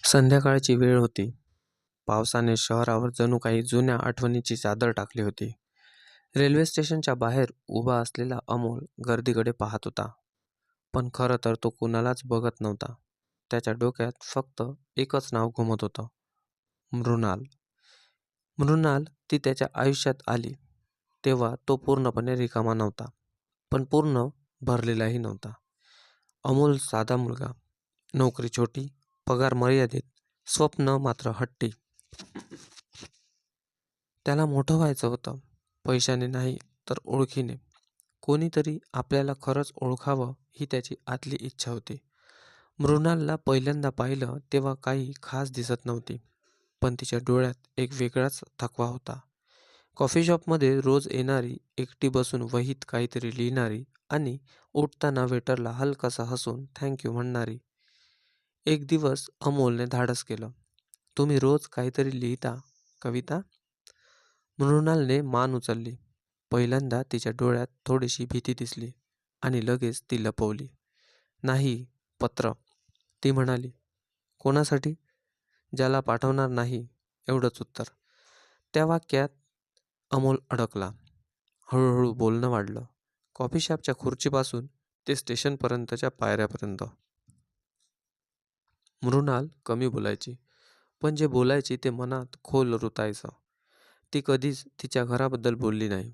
संध्याकाळची वेळ होती. पावसाने शहरावर जणू काही जुन्या आठवणीची चादर टाकली होती. रेल्वे स्टेशनच्या बाहेर उभा असलेला अमोल गर्दीकडे पाहत होता. पण खरं तर तो कुणालाच बघत नव्हता. त्याच्या डोक्यात फक्त एकच नाव घुमत होतं, मृणाल. मृणाल ती त्याच्या आयुष्यात आली तेव्हा तो पूर्णपणे रिकामा नव्हता, पण पूर्ण भरलेलाही नव्हता. अमोल साधा मुलगा, नोकरी छोटी, पगार मर्यादित, स्वप्न मात्र हट्टी. त्याला मोठं व्हायचं होतं, पैशाने नाही तर ओळखीने. कोणीतरी आपल्याला खरंच ओळखावं ही त्याची आतली इच्छा होती. मृणालला पहिल्यांदा पाहिलं तेव्हा काही खास दिसत नव्हती, पण तिच्या डोळ्यात एक वेगळाच थकवा होता. कॉफी शॉपमध्ये रोज येणारी, एकटी बसून वहीत काहीतरी लिहिणारी आणि उठताना वेटरला हलकासा हसून थँक्यू म्हणणारी. एक दिवस अमोलने धाडस केलं. तुम्ही रोज काहीतरी लिहिता, कविता? मृणालने मान उचलली. पहिल्यांदा तिच्या डोळ्यात थोडीशी भीती दिसली आणि लगेच ती लपवली. नाही, पत्र, ती म्हणाली. कोणासाठी? ज्याला पाठवणार नाही, एवढंच उत्तर. त्या वाक्यात अमोल अडकला. हळूहळू बोलणं वाढलं. कॉफी शॉपच्या खुर्चीपासून ते स्टेशनपर्यंतच्या पायऱ्यापर्यंत. मृणाल कमी बोलायची, पण जे बोलायची ते मनात खोल रुतायचं. ती कधीच तिच्या घराबद्दल बोलली नाही,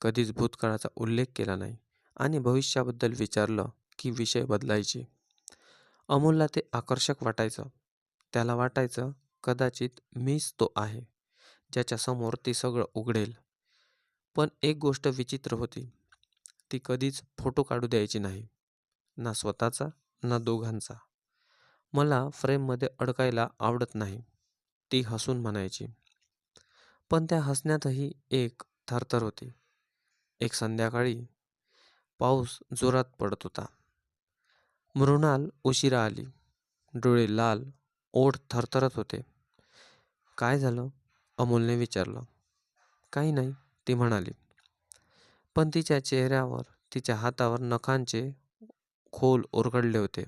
कधीच भूतकाळाचा उल्लेख केला नाही आणि भविष्याबद्दल विचारलं की विषय बदलायची. अमोलला ते आकर्षक वाटायचं. त्याला वाटायचं कदाचित मीच तो आहे ज्याच्या समोर ती सगळं उघडेल. पण एक गोष्ट विचित्र होती. ती कधीच फोटो काढू द्यायची नाही, ना स्वतःचा ना दोघांचा. मला फ्रेममध्ये अडकायला आवडत नाही, ती हसून म्हणायची. पण त्या हसण्यातही एक थरथर होती. एक संध्याकाळी पाऊस जोरात पडत होता. मृणाल उशिरा आली. डोळे लाल, ओठ थरथरत होते. काय झालं? अमोलने विचारलं. काही नाही, ती म्हणाली. पण तिच्या चेहऱ्यावर, तिच्या हातावर नखांचे खोल ओरघडले होते.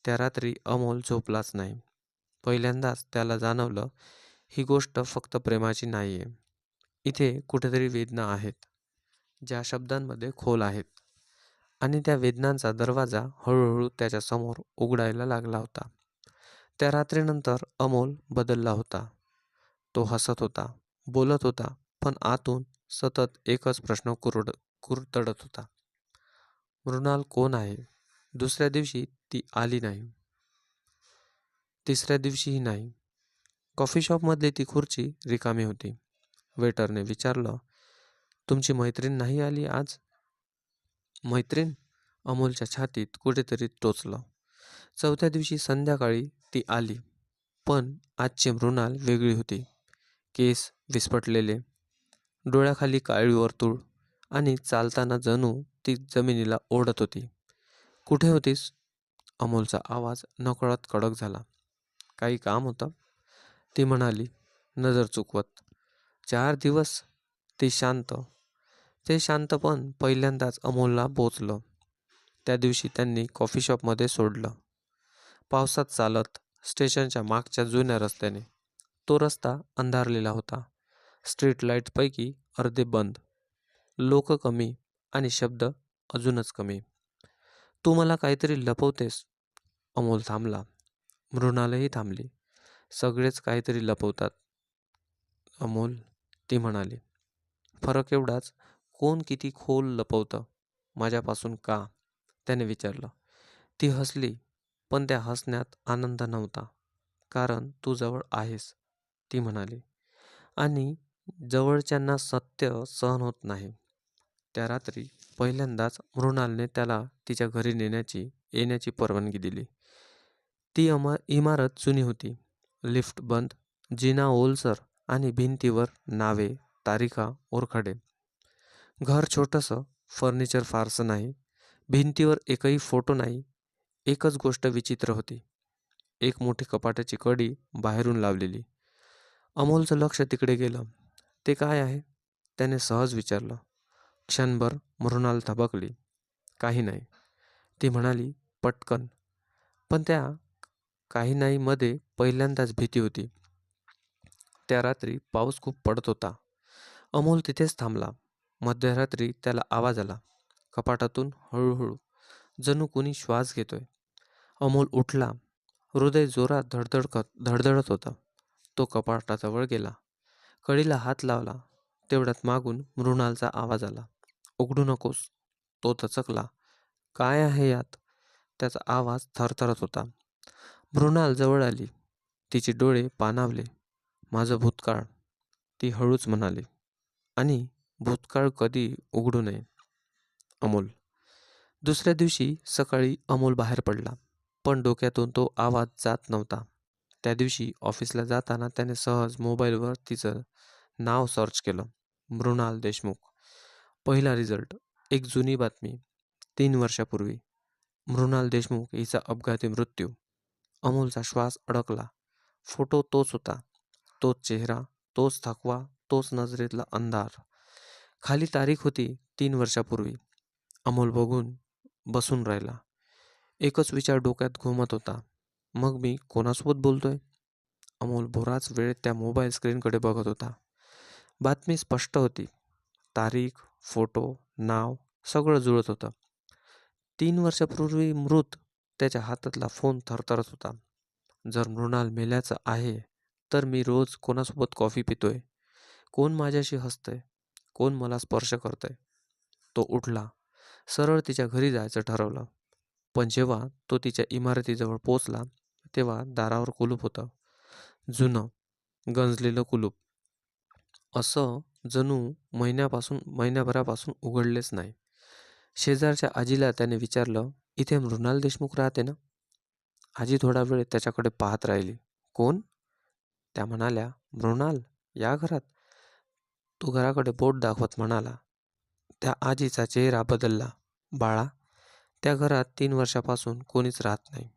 त्या रात्री अमोल झोपलाच नाही. पहिल्यांदाच त्याला जाणवलं, ही गोष्ट फक्त प्रेमाची नाहीये. इथे कुठेतरी वेदना आहेत, ज्या शब्दांमध्ये खोल आहेत. आणि त्या वेदनांचा दरवाजा हळूहळू त्याच्यासमोर उघडायला लागला होता. त्या रात्रीनंतर अमोल बदलला होता. तो हसत होता, बोलत होता, पण आतून सतत एकच प्रश्न कुरतडत होता. मृणाल कोण आहे? दुसऱ्या दिवशी ती आली नाही. तिसऱ्या दिवशीही नाही. कॉफी शॉपमधली ती खुर्ची रिकामी होती. वेटरने विचारलं, तुमची मैत्रीण नाही आली आज? मैत्रीण? अमोलच्या छातीत कुठेतरी टोचलं. चौथ्या दिवशी संध्याकाळी ती आली. पण आजची मृणाल वेगळी होती. केस विस्फटलेले, डोळ्याखाली काळी वर्तुळ आणि चालताना जणू ती जमिनीला ओढत होती. कुठे होतीस? अमोलचा आवाज नकळत कडक झाला. काही काम होतं? ती म्हणाली, नजर चुकवत. 4 दिवस? ती शांत. ते शांतपण पहिल्यांदाच अमोलला बोचलं. त्या दिवशी त्यांनी कॉफी शॉपमध्ये सोडलं. पावसात चालत, स्टेशनच्या मागच्या जुन्या रस्त्याने. तो रस्ता अंधारलेला होता. स्ट्रीट लाईटपैकी अर्धे बंद. लोक कमी आणि शब्द अजूनच कमी. तू मला काहीतरी लपवतेस? अमोल थांबला. मृणालही थांबली. सगळेच काहीतरी लपवतात अमोल, ती म्हणाली. फरक एवढाच, कोण किती खोल लपवतं. माझ्यापासून का? त्याने विचारलं. ती हसली, पण त्या हसण्यात आनंद नव्हता. कारण तू जवळ आहेस, ती म्हणाली. आणि जवळच्यांना सत्य सहन होत नाही. त्या रात्री पहिल्यांदाच मृणालने त्याला तिच्या घरी येण्याची परवानगी दिली. ती इमारत जुनी होती. लिफ्ट बंद, जिना ओलसर आणि भिंतीवर नावे, तारिका, ओरखडे. घर छोटंसं, फर्निचर फारसं नाही. भिंतीवर एकही फोटो नाही. एकच गोष्ट विचित्र होती. एक मोठी कपाटाची कडी बाहेरून लावलेली. अमोलचं लक्ष तिकडे गेलं. ते काय आहे? त्याने सहज विचारलं. क्षणभर मृणाल थबकली. काही नाही, ती म्हणाली पटकन. पण त्या काही नाही मध्ये पहिल्यांदाच भीती होती. त्या रात्री पाऊस खूप पडत होता. अमोल तिथेच थांबला. मध्यरात्री त्याला आवाज आला. कपाटातून हळूहळू, जणू कुणी श्वास घेतोय. अमोल उठला. हृदय जोरात धडधडत होतं. तो कपाटाजवळ गेला. कडीला हात लावला. तेवढ्यात मागून मृणालचा आवाज आला. उघडू नकोस. तो दचकला. काय आहे यात? त्याचा आवाज थरथरत होता. मृणाल जवळ आली. तिचे डोळे पाणावले. माझं भूतकाळ, ती हळूच म्हणाली. आणि भूतकाळ कधी उघडू नये. अमोल. दुसऱ्या दिवशी सकाळी अमोल बाहेर पडला. पण डोक्यातून तो आवाज जात नव्हता. त्या दिवशी ऑफिसला जाताना त्याने सहज मोबाईलवर तिचं नाव सर्च केलं. मृणाल देशमुख. पहिला रिझल्ट. एक जुनी बातमी. 3 वर्षापूर्वी मृणाल देशमुख हिचा अपघाती मृत्यू. अमोलचा श्वास अडकला. फोटो तोच होता. तोच चेहरा, तोच थकवा, तोच नजरेतला अंधार. खाली तारीख होती 3 वर्षापूर्वी. अमोल बघून बसून राहिला. एकच विचार डोक्यात घुमत होता. मग मी कोणासोबत बोलतोय? अमोल बराच वेळ त्या मोबाईल स्क्रीनकडे बघत होता. बातमी स्पष्ट होती. तारीख, फोटो, नाव सगळं जुळत होतं. 3 वर्षापूर्वी मृत. त्याच्या हातातला फोन थरथरत होता. जर मृणाल मेल्याचं आहे, तर मी रोज कोणासोबत कॉफी पितोय? कोण माझ्याशी हसतंय? कोण मला स्पर्श करतंय? तो उठला. सरळ तिच्या घरी जायचं ठरवलं. पण जेव्हा तो तिच्या इमारतीजवळ पोचला, तेव्हा दारावर कुलूप होतं. जुनं, गंजलेलं कुलूप. असं जणू महिन्याभरापासून उघडलेच नाही. शेजारच्या आजीला त्याने विचारलं, इथे मृणाल देशमुख राहते ना? आजी थोडा वेळ त्याच्याकडे पाहत राहिली. कोण? त्या म्हणाल्या, मृणाल या घरात. तो घराकडे बोट दाखवत म्हणाला. त्या आजीचा चेहरा बदलला. बाळा, त्या घरात 3 वर्षापासून कोणीच राहत नाही.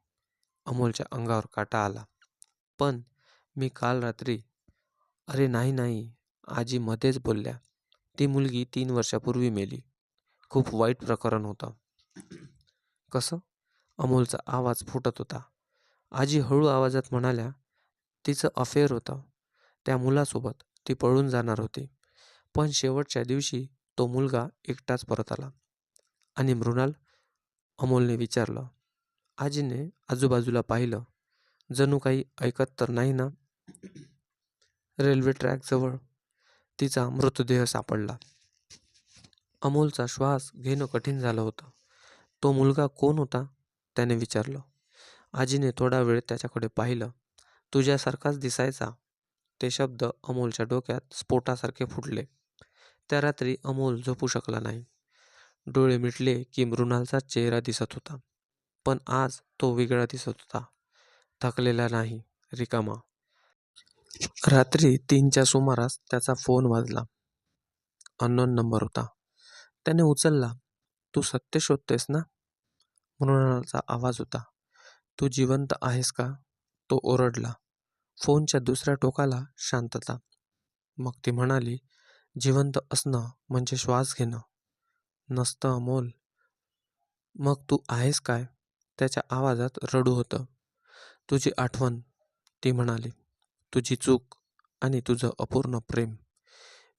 अमोलच्या अंगावर काटा आला. पण मी काल रात्री. अरे नाही नाही, आजी मध्येच बोलल्या. ती मुलगी 3 वर्षापूर्वी मेली. खूप वाईट प्रकरण होतं. कसं? अमोलचा आवाज फुटत होता. आजी हळू आवाजात म्हणाल्या, तिचं अफेअर होतं. त्या मुलासोबत ती पळून जाणार होती. पण शेवटच्या दिवशी तो मुलगा एकटाच परत आला. आणि मृणाल? अमोलने विचारलं. आजीने आजूबाजूला पाहिलं. जणू काही ऐकत तर नाही ना. रेल्वे ट्रॅकजवळ तिचा मृतदेह सापडला. अमोलचा श्वास घेणं कठीण झालं होतं. तो मुलगा कोण होता? त्याने विचारलं. आजीने थोडा वेळ त्याच्याकडे पाहिलं. तुझ्यासारखाच दिसायचा. ते शब्द अमोलच्या डोक्यात स्फोटासारखे फुटले. त्या रात्री अमोल झोपू शकला नाही. डोळे मिटले की मृणालचा चेहरा दिसत होता. पण आज तो वेगळा दिसत होता. थकलेला नाही, रिकामा. रात्री 3च्या सुमारास त्याचा फोन वाजला. अननोन नंबर होता. त्याने उचलला. तू सत्य शोधतेस ना? मृणालचा आवाज होता. तू जिवंत आहेस का? तो ओरडला. फोनच्या दुसऱ्या टोकाला शांतता. मग ती म्हणाली, जिवंत असणं म्हणजे श्वास घेणं नसतं अमोल. मग तू आहेस काय? त्याच्या आवाजात रडू होतं. तुझी आठवण, ती म्हणाली. तुझी चूक आणि तुझं अपूर्ण प्रेम.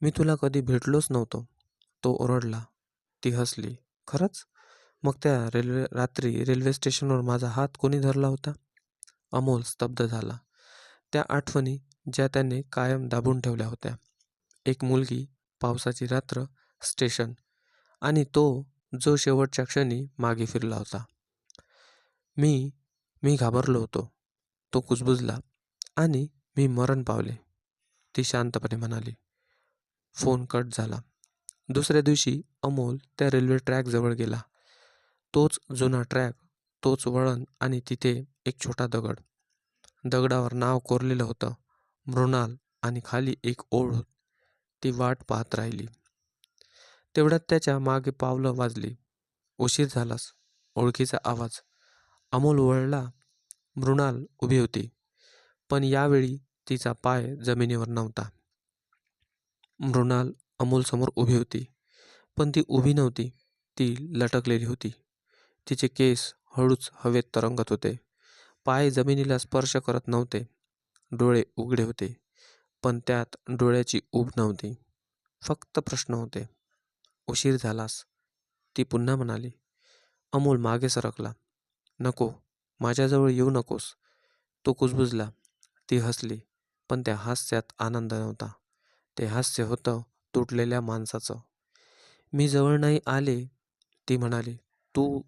मी तुला कधी भेटलोच नव्हतो. तो ओरडला. ती हसली. खरंच? मग त्या रात्री रेल्वे स्टेशनवर माझा हात कोणी धरला होता? अमोल स्तब्ध झाला. त्या आठवणी ज्या त्याने कायम दाबून ठेवल्या होत्या. एक मुलगी, पावसाची रात्र, स्टेशन आणि तो जो शेवटच्या क्षणी मागे फिरला होता. मी मी घाबरलो होतो. तो कुजबुजला. आणि मी मरण पावले, ती शांतपणे म्हणाली. फोन कट झाला. दुसऱ्या दिवशी अमोल त्या रेल्वे ट्रॅकजवळ गेला. तोच जुना ट्रॅक, तोच वळण आणि तिथे एक छोटा दगड. दगडावर नाव कोरलेलं होतं, मृणाल, आणि खाली एक ओळ. ती वाट पाहत राहिली. तेवढ्यात त्याच्या मागे पावलं वाजली. उशीर झालास. ओळखीचा आवाज. अमोल वळला. मृणाल उभी होती. पण यावेळी तिचा पाय जमिनीवर नव्हता. मृणाल अमोलसमोर उभी होती. पण ती उभी नव्हती. ती लटकलेली होती. तिचे केस हळूच हवेत तरंगत होते. पाय जमिनीला स्पर्श करत नव्हते. डोळे उघडे होते, पण त्यात डोळ्याची ऊब नव्हती. फक्त प्रश्न होते. उशीर झालास, ती पुन्हा म्हणाली. अमोल मागे सरकला. नको, माझ्याजवळ येऊ नकोस. तो कुजबुजला. ती हसली, पण त्या हास्यात आनंद नव्हता. ते हास्य होतं तुटलेल्या माणसाचं. मी जवळ नाही आले, ती म्हणाली. तू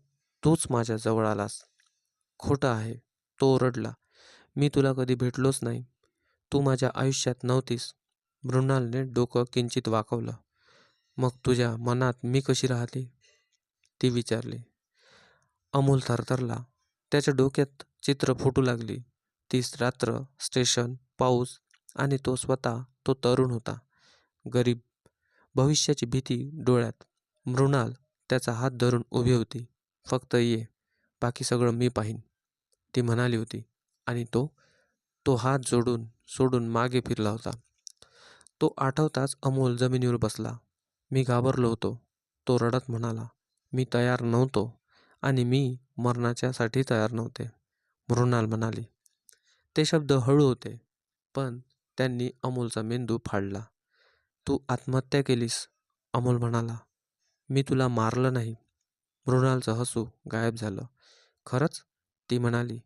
तूच माझ्या जवळ आलास. खोटं आहे, तो ओरडला. मी तुला कधी भेटलोच नाही. तू माझ्या आयुष्यात नव्हतीस. मृणालने डोकं किंचित वाकवलं. मग तुझ्या मनात मी कशी राहते? ती विचारली. अमोल थरथरला. त्याच्या डोक्यात चित्र फुटू लागली. तीच रात्र, स्टेशन, पाऊस आणि तो स्वतः, तो तरुण होता. गरीब, भविष्याची भीती डोळ्यात. मृणाल त्याचा हात धरून उभी होती. फक्त ये, बाकी सगळं मी पाहीन, ती म्हणाली होती. आणि तो तो हात सोडून मागे फिरला होता. तो आठवताच अमोल जमिनीवर बसला. मी घाबरलो होतो, तो रडत म्हणाला. मी तयार नव्हतो आणि मी मरणाच्यासाठी तयार नव्हते, मृणाल म्हणाली. ते शब्द हळू होते, पण त्यांनी अमोलचा मेंदू फाडला. तू आत्महत्या केलीस, अमोल म्हणाला. मी तुला मारलं नाही. मृणालचं हसू गायब झालं. खरंच, ती म्हणाली.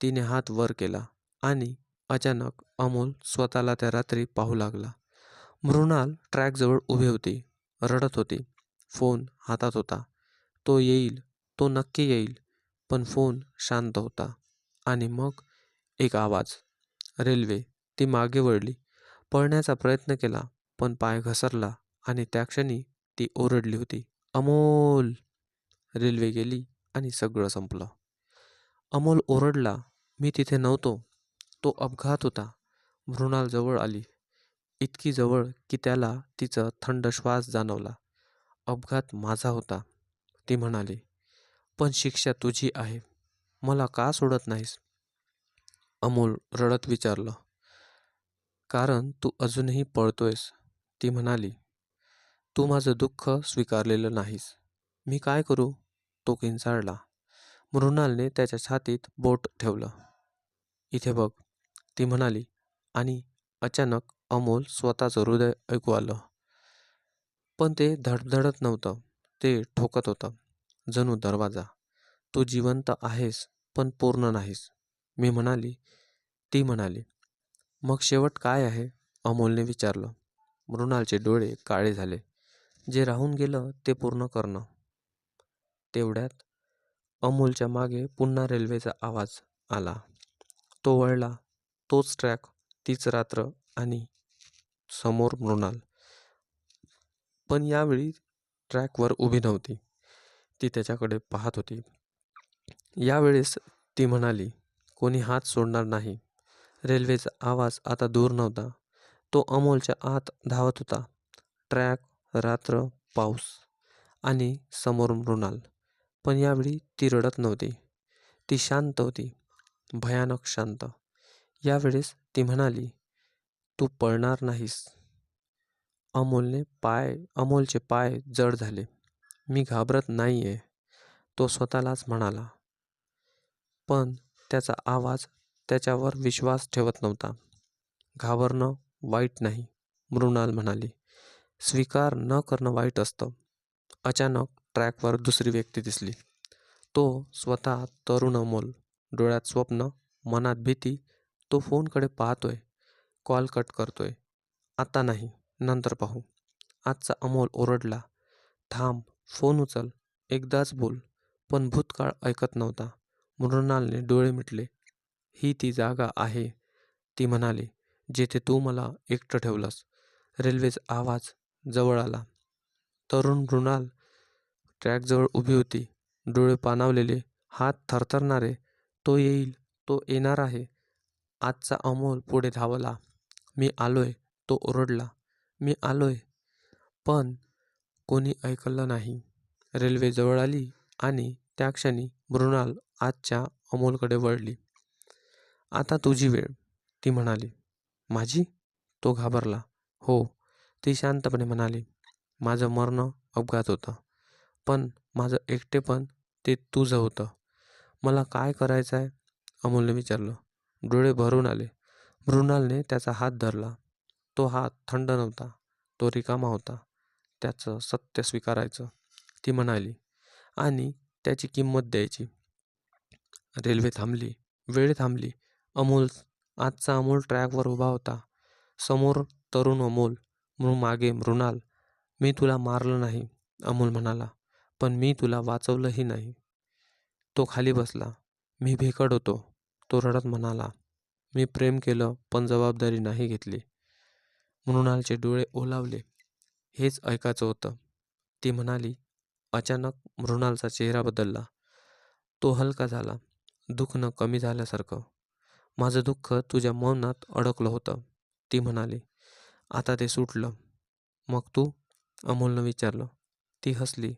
तिने हात वर केला आणि अचानक अमोल स्वतःला त्या रात्री पाहू लागला. मृणाल ट्रॅकजवळ उभी होती, रडत होती. फोन हातात होता. तो येईल, तो नक्की येईल. पण फोन शांत होता. आणि मग एक आवाज. रेल्वे. ती मागे वळली. पळण्याचा प्रयत्न केला, पण पाय घसरला आणि त्या क्षणी ती ओरडली होती. अमोल! रेल्वे गेली आणि सगळं संपलं. अमोल ओरडला. मी तिथे नव्हतो. तो अपघात होता. मृणाल जवळ आली. इतकी जवळ की त्याला तिचा थंड श्वास जाणवला. अपघात माझा होता, ती म्हणाली. पण शिक्षा तुझी आहे. मला का सोडत नाहीस? अमोल रडत विचारलं. कारण तू अजूनही पळतोयस, ती म्हणाली. तू माझं दुःख स्वीकारलेलं नाहीस. मी काय करू? तो किंचाळला. मृणालने त्याच्या छातीत बोट ठेवलं. इथे बघ, ती म्हणाली. आणि अचानक अमोल स्वतःचं हृदय ऐकू आलं. पण ते धडधडत नव्हतं, ते ठोकत होतं. जणू दरवाजा. तू जिवंत आहेस, पण पूर्ण नाहीस, मी म्हणाली. ती म्हणाली. मग शेवट काय आहे? अमोलने विचारलं. मृणालचे डोळे काळे झाले. जे राहून गेलं ते पूर्ण करणं. तेवढ्यात अमोलच्या मागे पुन्हा रेल्वेचा आवाज आला. तो वळला. तोच ट्रॅक, तीच रात्र आणि समोर मृणाल. पण यावेळी ट्रॅकवर उभी नव्हती. ती त्याच्याकडे पाहत होती. यावेळेस ती म्हणाली, कोणी हात सोडणार नाही. रेल्वेचा आवाज आता दूर नव्हता. तो अमोलच्या आत धावत होता. ट्रॅक, रात्र, पाऊस आणि समोर मृणाल. पण यावेळी ती रडत नव्हती. ती शांत होती, भयानक शांत. यावेळेस ती म्हणाली, तू पळणार नाहीस. अमोलचे पाय जड झाले. मी घाबरत नाहीये, तो स्वतःलाच म्हणाला. पण त्याचा आवाज त्याच्यावर विश्वास ठेवत नव्हता. घाबरणं वाईट नाही, मृणाल म्हणाली. स्वीकार न करणं वाईट असतं. अचानक ट्रॅकवर दुसरी व्यक्ती दिसली. तो स्वतः तरुण अमोल. डोळ्यात स्वप्न, मनात भीती. तो फोनकडे पाहतोय. कॉल कट करतोय. आता नाही, नंतर पाहू. आजचा अमोल ओरडला. थांब, फोन उचल, एकदाच बोल. पण भूतकाळ ऐकत नव्हता. मृणालने डोळे मिटले. ही ती जागा आहे, ती म्हणाली, जेथे तू मला एकटं ठेवलंस. रेल्वेचा आवाज जवळ आला. तरुण मृणाल ट्रॅकजवळ उभी होती. डोळे पाणावलेले, हात थरथरणारे. तो येईल, तो येणार आहे. आजचा अमोल पुढे धावला. मी आलोय, तो ओरडला. मी आलोय. पण कोणी ऐकलं नाही. रेल्वे जवळ आली आणि त्या क्षणी मृणाल आजच्या अमोलकडे वळली. आता तुझी वेळ, ती म्हणाली. माझी? तो घाबरला. हो, ती शांतपणे म्हणाली. माझं मरणं अपघात होतं. पण माझं एकटेपण ते तुझं होतं. मला काय करायचंय? अमोलने विचारलं. डोळे भरून आले. मृणालने त्याचा हात धरला. तो हात थंड नव्हता, तो रिकामा होता. त्याचं सत्य स्वीकारायचं, ती म्हणाली, आणि त्याची किंमत द्यायची. रेल्वे थांबली, वेळ थांबली. अमोल आजचा अमोल ट्रॅकवर उभा होता. समोर तरुण अमोल, मागे मृणाल. मी तुला मारलं नाही, अमोल म्हणाला, पण मी तुला वाचवलंही नाही. तो खाली बसला. मी भेकड होतो, तो रडत म्हणाला. मी प्रेम केलं, पण जबाबदारी नाही घेतली. मृणालचे डोळे ओलावले. हेच ऐकायचं होतं, ती म्हणाली. अचानक मृणालचा चेहरा बदलला. तो हलका झाला, दुखणं कमी झाल्यासारखं. माझं दुःख तुझ्या मौनात अडकलं होतं, ती म्हणाली. आता ते सुटलं. मग तू, अमोलनं विचारलं. ती हसली.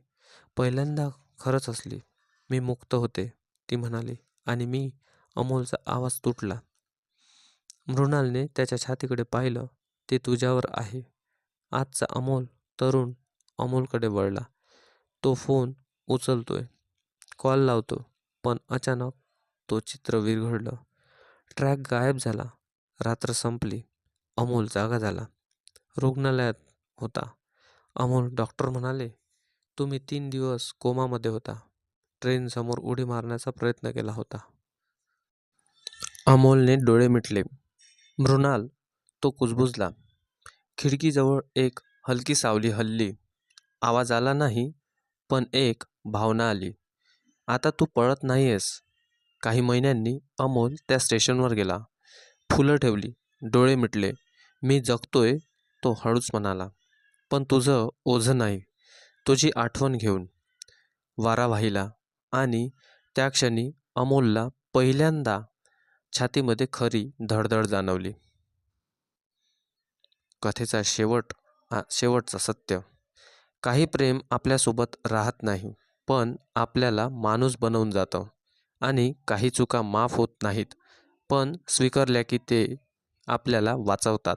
पहिल्यांदा खरंच हसली. मी मुक्त होते, ती म्हणाली. आणि मी, अमोलचा आवाज तुटला. मृणालने त्याच्या छातीकडे पाहिलं. ते तुझ्यावर आहे. आजचा अमोल तरुण अमोलकडे वळला. तो फोन उचलतोय, कॉल लावतो, पण अचानक तो चित्र विरघळलं. ट्रॅक गायब झाला. रात्र संपली. अमोल जागा झाला. रुग्णालयात होता. अमोल डॉक्टर म्हणाले, तुम्ही 3 दिवस कोमामध्ये होता. ट्रेन समोर उडी मारण्याचा प्रयत्न केला होता. अमोलने डोळे मिटले. मृणाल, तो कुजबुजला. खिडकीजवळ एक हलकी सावली हलली. आवाज आला नाही, पण एक भावना आली. आता तू पळत नाहीयेस. काही महिन्यांनी अमोल त्या स्टेशनवर गेला. फुलं ठेवली, डोळे मिटले. मी जगतोय, तो हळूच म्हणाला. पण तुझं ओझं नाही, तुझी आठवण घेऊन. वारा वाहिला आणि त्या क्षणी अमोलला पहिल्यांदा छातीमध्ये खरी धडधड जाणवली. कथेचा शेवटचं सत्य. काही प्रेम आपल्यासोबत राहत नाही, पण आपल्याला माणूस बनवून जातं. आणि काही चुका माफ होत नाहीत, पण स्वीकारल्या की ते आपल्याला वाचवतात.